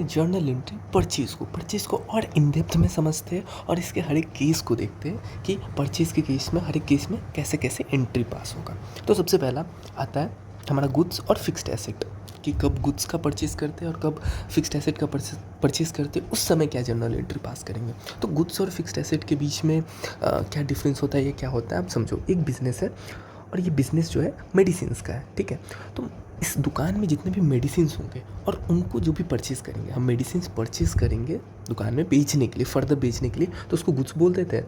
Journal entry purchase को और in depth में समझते हैं और इसके हर एक केस को देखते हैं कि परचेज़ के केस में हर एक केस में कैसे कैसे एंट्री पास होगा। तो सबसे पहला आता है हमारा गुड्स और फिक्स्ड एसेट, कि कब गुड्स का परचेज़ करते हैं और कब फिक्स्ड एसेट का परचेज़ करते हैं, उस समय क्या जर्नल एंट्री पास करेंगे। तो गुड्स और फिक्स्ड एसेट के बीच में क्या डिफरेंस होता है, ये क्या होता है आप समझो। एक बिज़नेस है और ये बिज़नेस जो है मेडिसिन्स का है, ठीक है। तो इस दुकान में जितने भी मेडिसिन्स होंगे और उनको जो भी परचेज़ करेंगे, हम मेडिसिन्स परचेज़ करेंगे दुकान में बेचने के लिए, फर्दर बेचने के लिए, तो उसको गुड्स बोल देते हैं।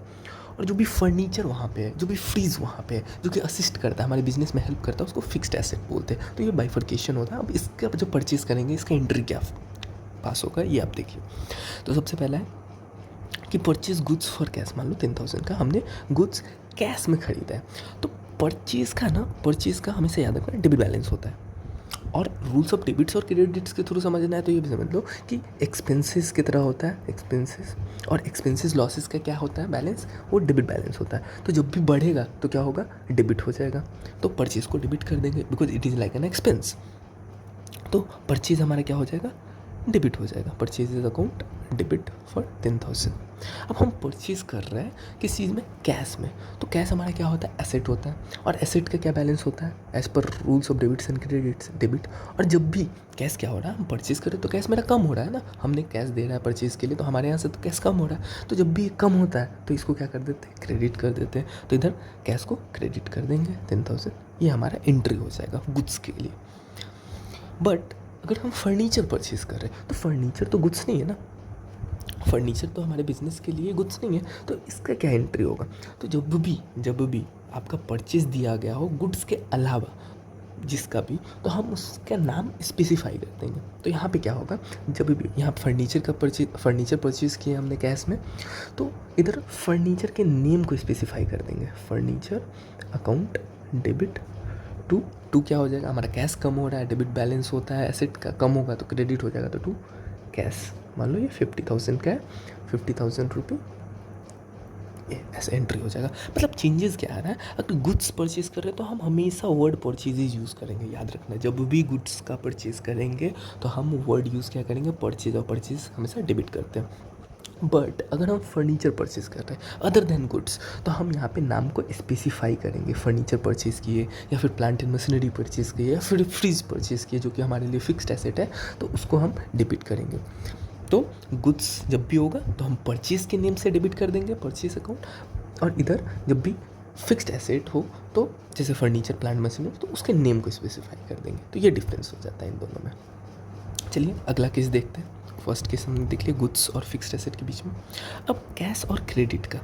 और जो भी फर्नीचर वहाँ पे है, जो भी फ्रीज वहाँ पे है, जो कि असिस्ट करता है, हमारे बिजनेस में हेल्प करता है, उसको फिक्स्ड एसेट बोलते हैं। तो ये बाइफर्केशन होता है। अब इसका जो परचेज़ करेंगे इसका एंट्री क्या पास होगा ये आप देखिए। तो सबसे पहला है कि परचेज़ गुड्स फॉर कैश। मान लो 10,000 का हमने गुड्स कैश में ख़रीदा है, तो परचेज़ का हमेशा याद रखना डेबिट बैलेंस होता है। और रूल्स ऑफ डेबिट्स और क्रेडिट्स के थ्रू समझना है तो ये भी समझ लो कि एक्सपेंसेस की तरह होता है एक्सपेंसेस, और एक्सपेंसेस लॉसेस का क्या होता है बैलेंस, वो डेबिट बैलेंस होता है। तो जब भी बढ़ेगा तो क्या होगा, डेबिट हो जाएगा। तो परचेज़ को डेबिट कर देंगे because it is like an expense. तो परचेज़ हमारा क्या हो जाएगा, डेबिट हो जाएगा। Purchase is account debit for 10,000। अब हम परचेज़ कर रहे हैं किस चीज़ में, कैश में। तो कैश हमारा क्या होता है, एसेट होता है। और एसेट का क्या बैलेंस होता है, as per rules of debits and credits, debit. और जब भी कैश क्या हो रहा है, हम परचेज़ करें तो कैश मेरा कम हो रहा है ना, हमने कैश दे रहा है परचेज़ के लिए, तो हमारे यहाँ से तो कैश कम हो रहा है। तो जब भी ये कम होता है तो इसको क्या कर देते हैं, क्रेडिट कर देते हैं। तो इधर कैश को क्रेडिट कर देंगे 10,000, ये हमारा एंट्री हो जाएगा गुड्स के लिए। बट अगर हम फर्नीचर परचेज़ कर रहे हैं तो फर्नीचर तो गुड्स नहीं है ना, फर्नीचर तो हमारे बिजनेस के लिए गुड्स नहीं है। तो इसका क्या एंट्री होगा, तो जब भी आपका परचेज़ दिया गया हो गुड्स के अलावा जिसका भी, तो हम उसका नाम स्पेसिफाई कर देंगे। तो यहाँ पे क्या होगा, जब भी यहाँ फर्नीचर परचेज़ किया हमने कैश में, तो इधर फर्नीचर के नेम को स्पेसिफाई कर देंगे। फर्नीचर अकाउंट डेबिट टू क्या हो जाएगा, हमारा कैश कम हो रहा है, डेबिट बैलेंस होता है, एसेट का कम होगा तो क्रेडिट हो जाएगा, तो टू कैश। मान लो ये 50,000 का है, 50,000 रुपये, ये ऐसे एंट्री हो जाएगा। मतलब चेंजेस क्या आ रहा है, अगर गुड्स परचेज कर रहे हैं तो हम हमेशा वर्ड परचेजेज यूज़ करेंगे। याद रखना, जब भी गुड्स का परचेज करेंगे तो हम वर्ड यूज़ क्या करेंगे, परचेज, और परचेज हमेशा डेबिट करते हैं। बट अगर हम फर्नीचर परचेज़ कर रहे हैं अदर देन गुड्स, तो हम यहाँ पे नाम को स्पेसिफाई करेंगे। फर्नीचर परचेज़ किए, या फिर प्लांट एंड मशीनरी परचेज़ किए, या फिर फ्रिज परचेज़ किए, जो कि हमारे लिए फिक्स्ड एसेट है, तो उसको हम डेबिट करेंगे। तो गुड्स जब भी होगा तो हम परचेज़ के नेम से डेबिट कर देंगे, परचेज़ अकाउंट। और इधर जब भी फिक्स्ड एसेट हो, तो जैसे फर्नीचर, प्लांट, मशीनरी, तो उसके नेम को स्पेसिफाई कर देंगे। तो ये डिफरेंस हो जाता है इन दोनों में। चलिए अगला केस देखते हैं। फर्स्ट केस हमने देख लिया गुड्स और फिक्स्ड एसेट के बीच में। अब कैश और क्रेडिट का,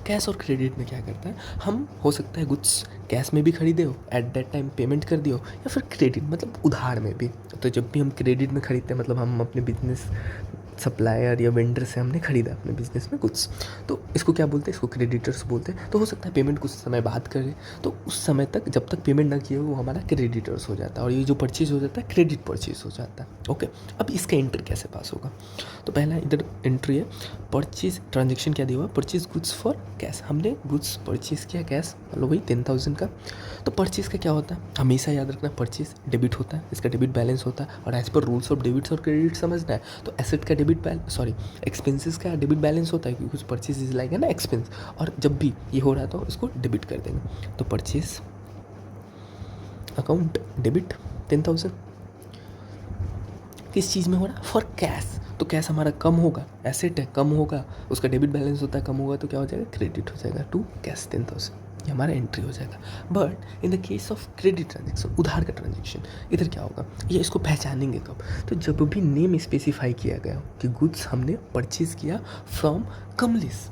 कैश और क्रेडिट में क्या करता है, हम हो सकता है गुड्स कैश में भी खरीदे हो, एट दैट टाइम पेमेंट कर दियो, या फिर क्रेडिट मतलब उधार में भी। तो जब भी हम क्रेडिट में खरीदते हैं मतलब हम अपने बिजनेस सप्लायर या वेंडर से हमने खरीदा अपने बिजनेस में कुछ, तो इसको क्या बोलते हैं, इसको क्रेडिटर्स बोलते हैं। तो हो सकता है पेमेंट कुछ समय बाद करें, तो उस समय तक जब तक पेमेंट ना किए वो हमारा क्रेडिटर्स हो जाता है, और ये जो परचेज हो जाता है क्रेडिट परचेज हो जाता है। ओके, अब इसका एंट्री कैसे पास होगा, तो पहला इधर एंट्री है परचेज ट्रांजेक्शन, क्या दिया हुआ, परचेज गुड्स फॉर कैश। हमने गुड्स परचेज किया कैश, मान लो वही 10,000 का। तो परचेज का क्या होता है, हमेशा याद रखना, परचेज डेबिट होता है, इसका डेबिट बैलेंस होता है। और as per rules of debits और क्रेडिट समझना है तो एसेट का एक्सपेंसेस का डेबिट बैलेंस होता है, क्योंकि कुछ परचेज इज लाइक है ना एक्सपेंस। और जब भी ये हो रहा है तो इसको डेबिट कर देंगे। तो परचेज अकाउंट डेबिट 10,000 किस चीज़ में हो रहा है, फॉर कैश। तो कैश हमारा कम होगा, एसेट है कम होगा, उसका डेबिट बैलेंस होता है कम होगा, तो क्या हो जाएगा, क्रेडिट हो जाएगा टू कैश 10,000, ये हमारा एंट्री हो जाएगा। But in the case of credit transaction, उधार का ट्रांजेक्शन, इधर क्या होगा, ये इसको पहचानेंगे कब, तो जब भी नेम स्पेसिफाई किया गया हो कि गुड्स हमने परचेज किया फ्रॉम कमलेश,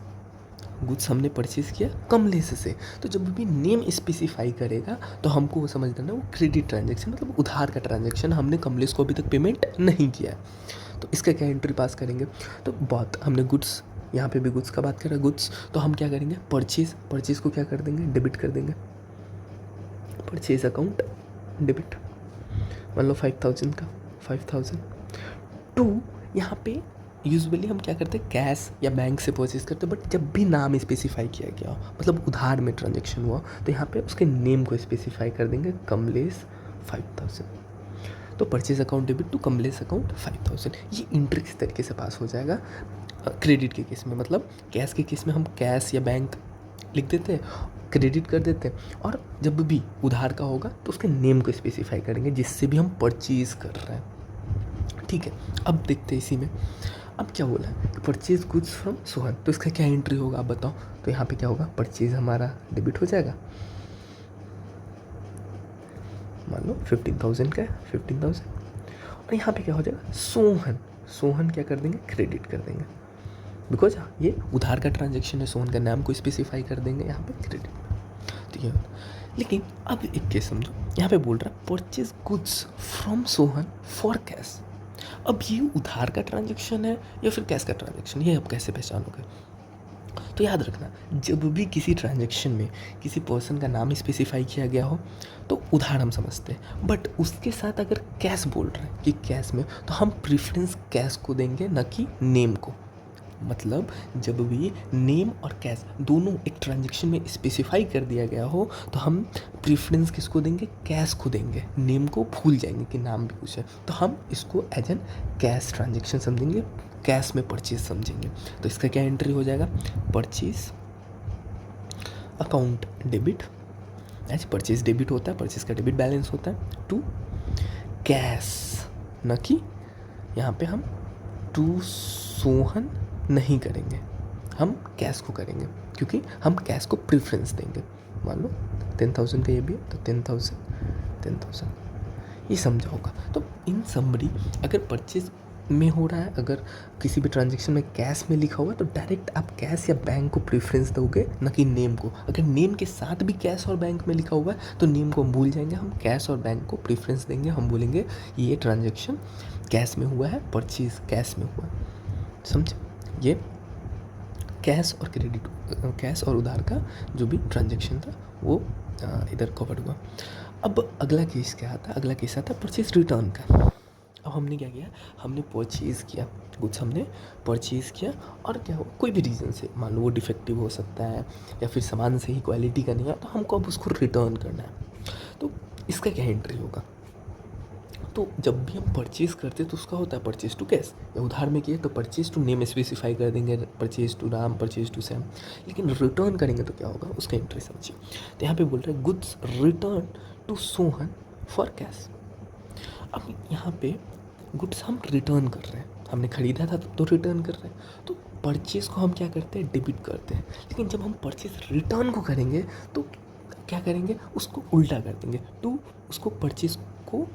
गुड्स हमने परचेज़ किया कमलेश से, तो जब भी नेम स्पेसिफाई करेगा तो हमको वो समझ लेना वो क्रेडिट ट्रांजेक्शन मतलब उधार का ट्रांजेक्शन, हमने कमलेश को अभी तक पेमेंट नहीं किया है। तो इसका क्या एंट्री पास करेंगे, तो बहुत हमने गुड्स, यहाँ पे भी गुड्स का बात करें, गुड्स, तो हम क्या करेंगे, परचेज़ को क्या कर देंगे, डेबिट कर देंगे, परचेज़ अकाउंट डेबिट। मान लो 5,000 का 5,000 टू, यहाँ पे यूजुअली हम क्या करते हैं, कैश या बैंक से परचेज करते हैं। बट जब भी नाम स्पेसिफाई किया गया हो, मतलब उधार में ट्रांजेक्शन हुआ, तो यहाँ पे उसके नेम को स्पेसिफाई कर देंगे, कमलेश 5,000। तो purchase account debit to Kamlesh account 5000। ये एंट्री किस तरीके से पास हो जाएगा क्रेडिट के केस में, मतलब कैश के केस में हम कैश या बैंक लिख देते हैं, क्रेडिट कर देते हैं, और जब भी उधार का होगा तो उसके नेम को स्पेसिफाई करेंगे जिससे भी हम परचेज कर रहे हैं। ठीक है, अब देखते हैं इसी में अब क्या बोला है कि परचेज गुड्स फ्रॉम सोहन, तो इसका क्या एंट्री होगा आप बताओ। तो यहाँ पे क्या होगा, परचेज हमारा डेबिट हो जाएगा, मान लो 15,000 का है, 15,000, और यहाँ पे क्या हो जाएगा, सोहन, सोहन क्या कर देंगे, क्रेडिट कर देंगे, बिकॉज ये उधार का ट्रांजेक्शन है, सोहन का नाम को स्पेसिफाई कर देंगे यहाँ पे क्रेडिट में। ठीक है, लेकिन अब एक केस समझो, यहाँ पे बोल रहा है purchase goods from Sohan for cash. अब ये उधार का ट्रांजेक्शन है या फिर कैश का ट्रांजेक्शन, ये आप कैसे पहचानोगे। तो याद रखना, जब भी किसी ट्रांजेक्शन में किसी पर्सन का नाम स्पेसिफाई किया गया हो तो उधार हम समझते हैं, बट उसके साथ अगर कैश बोल रहे हैं कि कैश में, तो हम प्रेफरेंस कैश को देंगे न कि नेम को। मतलब जब भी नेम और कैश दोनों एक ट्रांजेक्शन में स्पेसिफाई कर दिया गया हो तो हम प्रेफरेंस किसको देंगे, कैश को देंगे, नेम को भूल जाएंगे कि नाम भी कुछ है, तो हम इसको एज एन कैश ट्रांजेक्शन समझेंगे, कैश में परचेज समझेंगे। तो इसका क्या एंट्री हो जाएगा, purchase account debit, as purchase debit होता है, परचेज का डेबिट बैलेंस होता है, टू कैश, न कि यहाँ पे हम टू सोहन नहीं करेंगे, हम कैश को करेंगे क्योंकि हम कैश को प्रेफरेंस देंगे। मान लो 10,000 का ये भी है तो 10,000 ये समझा होगा। तो इन समरी अगर परचेज में हो रहा है, अगर किसी भी ट्रांजेक्शन में कैश में लिखा हुआ है तो डायरेक्ट आप कैश या बैंक को प्रेफरेंस दोगे न कि नेम को। अगर नेम के साथ भी कैश और बैंक में लिखा हुआ है तो नेम को हम भूल जाएंगे, हम कैश और बैंक को प्रेफरेंस देंगे, हम बोलेंगे ये ट्रांजेक्शन कैश में हुआ है, परचेज कैश में हुआ है। समझे, ये कैश और क्रेडिट, कैश और उधार का जो भी ट्रांजेक्शन था वो इधर कवर हुआ। अब अगला केस क्या आता है, अगला केस आता है परचेज रिटर्न का। अब हमने क्या किया, हमने परचेज़ किया कुछ, हमने परचेज़ किया और क्या हो, कोई भी रीज़न से, मान लो वो डिफेक्टिव हो सकता है या फिर सामान सही क्वालिटी का नहीं है, तो हमको अब उसको रिटर्न करना है। तो इसका क्या एंट्री होगा, तो जब भी हम परचेज़ करते हैं तो उसका होता है परचेज़ टू कैश, या उधार में किए तो परचेज़ टू नेम स्पेसिफाई कर देंगे, purchase to Ram, purchase to Sam. लेकिन रिटर्न करेंगे तो क्या होगा, उसका एंट्री समझिए। तो यहाँ पे बोल रहे हैं goods return to Sohan for cash. अब यहाँ पे गुड्स हम रिटर्न कर रहे हैं, हमने ख़रीदा था तो रिटर्न कर रहे हैं, तो परचेज़ को हम क्या करते हैं, डेबिट करते हैं। लेकिन जब हम परचेज़ रिटर्न को करेंगे तो क्या करेंगे, उसको उल्टा कर देंगे, तो उसको परचेज़ को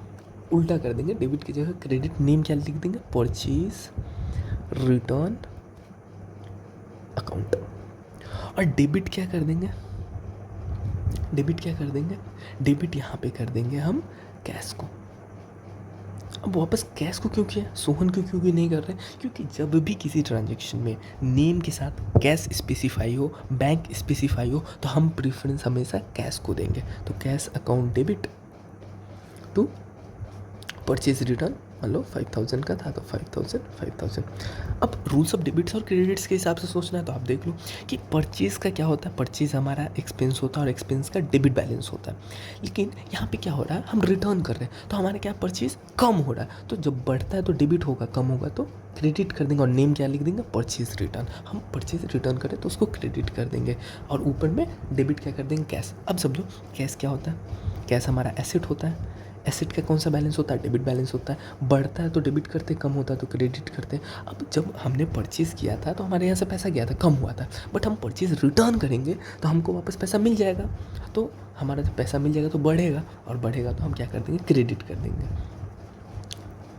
उल्टा कर देंगे, डेबिट की जगह क्रेडिट, नेम क्या लिख देंगे, परचेज रिटर्न अकाउंट। और डेबिट क्या कर देंगे, डेबिट क्या कर देंगे, डेबिट यहाँ पे कर देंगे हम कैश को। अब वापस कैश को क्यों किया, सोहन को क्यों नहीं कर रहे, क्योंकि जब भी किसी ट्रांजेक्शन में नेम के साथ कैश स्पेसिफाई हो, बैंक स्पेसिफाई हो, तो हम प्रेफरेंस हमेशा कैश को देंगे। तो cash account debit to purchase return, मान लो 5,000 का था तो 5,000। अब रूल्स ऑफ डेबिट्स और क्रेडिट्स के हिसाब से सोचना है तो आप देख लो कि परचेज़ का क्या होता है, परचेज़ हमारा एक्सपेंस होता है और एक्सपेंस का डेबिट बैलेंस होता है। लेकिन यहाँ पे क्या हो रहा है, हम रिटर्न कर रहे हैं तो हमारा क्या परचेज़ कम हो रहा है, तो जब बढ़ता है तो डेबिट होगा, कम होगा तो क्रेडिट कर देंगे, और नेम क्या लिख देंगे, परचेज़ रिटर्न। हम परचेज़ रिटर्न करें तो उसको क्रेडिट कर देंगे और ऊपर में डेबिट क्या कर देंगे, कैश। अब समझो कैश क्या होता है, कैश हमारा एसेट होता है, एसेट का कौन सा बैलेंस होता है, डेबिट बैलेंस होता है, बढ़ता है तो डेबिट करते, कम होता है तो क्रेडिट करते। अब जब हमने परचेज़ किया था तो हमारे यहाँ से पैसा गया था, कम हुआ था, बट हम परचेज़ रिटर्न करेंगे तो हमको वापस पैसा मिल जाएगा, तो हमारा जब पैसा मिल जाएगा तो बढ़ेगा, और बढ़ेगा तो हम क्या कर देंगे, क्रेडिट कर देंगे।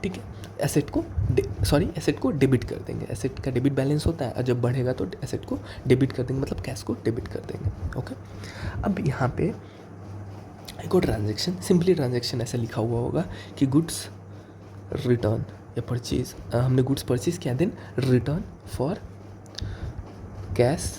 ठीक है, एसेट को डेबिट कर देंगे, एसेट का डेबिट बैलेंस होता है, और जब बढ़ेगा तो एसेट को डेबिट कर देंगे, मतलब कैश को डेबिट कर देंगे। ओके, अब यहाँ पे एक और ट्रांजेक्शन, सिंपली ट्रांजेक्शन ऐसा लिखा हुआ होगा कि गुड्स रिटर्न या परचेज, हमने गुड्स परचेज किया, देन रिटर्न फॉर कैश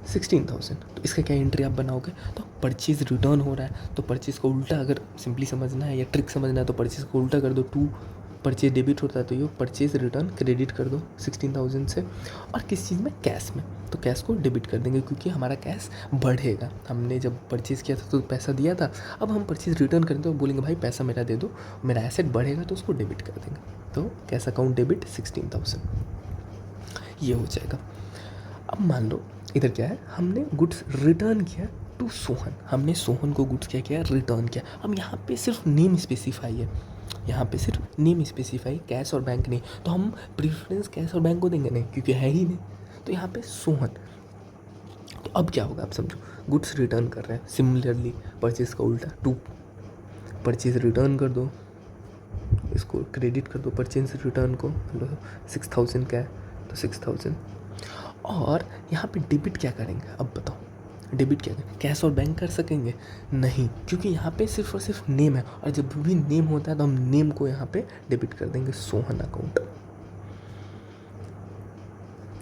16,000। तो इसका क्या एंट्री आप बनाओगे, तो परचेज रिटर्न हो रहा है तो परचेज को उल्टा, अगर सिंपली समझना है या ट्रिक समझना है तो परचेज को उल्टा कर दो, टू परचेज डेबिट होता है तो ये परचेज रिटर्न क्रेडिट कर दो 16,000 से। और किस चीज़ में, कैश में, तो कैश को डेबिट कर देंगे क्योंकि हमारा कैश बढ़ेगा। हमने जब परचेज़ किया था तो पैसा दिया था, अब हम परचेज़ रिटर्न करें तो बोलेंगे भाई पैसा मेरा दे दो, मेरा एसेट बढ़ेगा तो उसको डेबिट कर देंगे। तो कैश अकाउंट डेबिट 16,000 ये हो जाएगा। अब मान लो इधर क्या है, हमने गुड्स रिटर्न किया टू सोहन, हमने सोहन को गुड्स क्या किया, रिटर्न किया। अब यहाँ पे सिर्फ नेम स्पेसिफाई है, यहाँ पे सिर्फ नेम स्पेसिफाई, कैश और बैंक नहीं। तो हम प्रेफरेंस कैश और बैंक को देंगे नहीं क्योंकि है ही नहीं, तो यहाँ पे सोहन। तो अब क्या होगा आप समझो, गुड्स रिटर्न कर रहे हैं, सिमिलरली परचेज का उल्टा टू, परचेज रिटर्न कर दो, इसको क्रेडिट कर दो परचेज रिटर्न को, 6,000 का है तो 6,000। और यहाँ पे डेबिट क्या करेंगे, अब बताओ डेबिट क्या करेंगे, कैश और बैंक कर सकेंगे नहीं, क्योंकि यहाँ पे सिर्फ और सिर्फ नेम है, और जब भी नेम होता है तो हम नेम को यहाँ पे डेबिट कर देंगे, सोहन अकाउंट,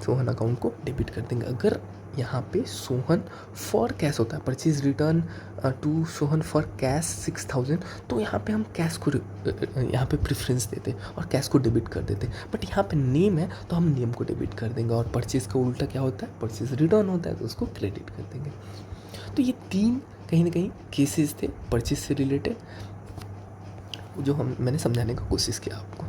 सोहन अकाउंट को डेबिट कर देंगे। अगर यहाँ पे सोहन फॉर कैश होता है, purchase return to Sohan for cash 6,000, तो यहाँ पे हम कैश को यहाँ पे प्रेफरेंस देते और कैश को डेबिट कर देते। बट यहाँ पे नेम है तो हम नेम को डेबिट कर देंगे, और परचेज का उल्टा क्या होता है, परचेज रिटर्न होता है तो उसको क्रेडिट कर देंगे। तो ये तीन कहीं ना कहीं केसेस थे परचेज से रिलेटेड, जो मैंने समझाने का कोशिश किया आपको।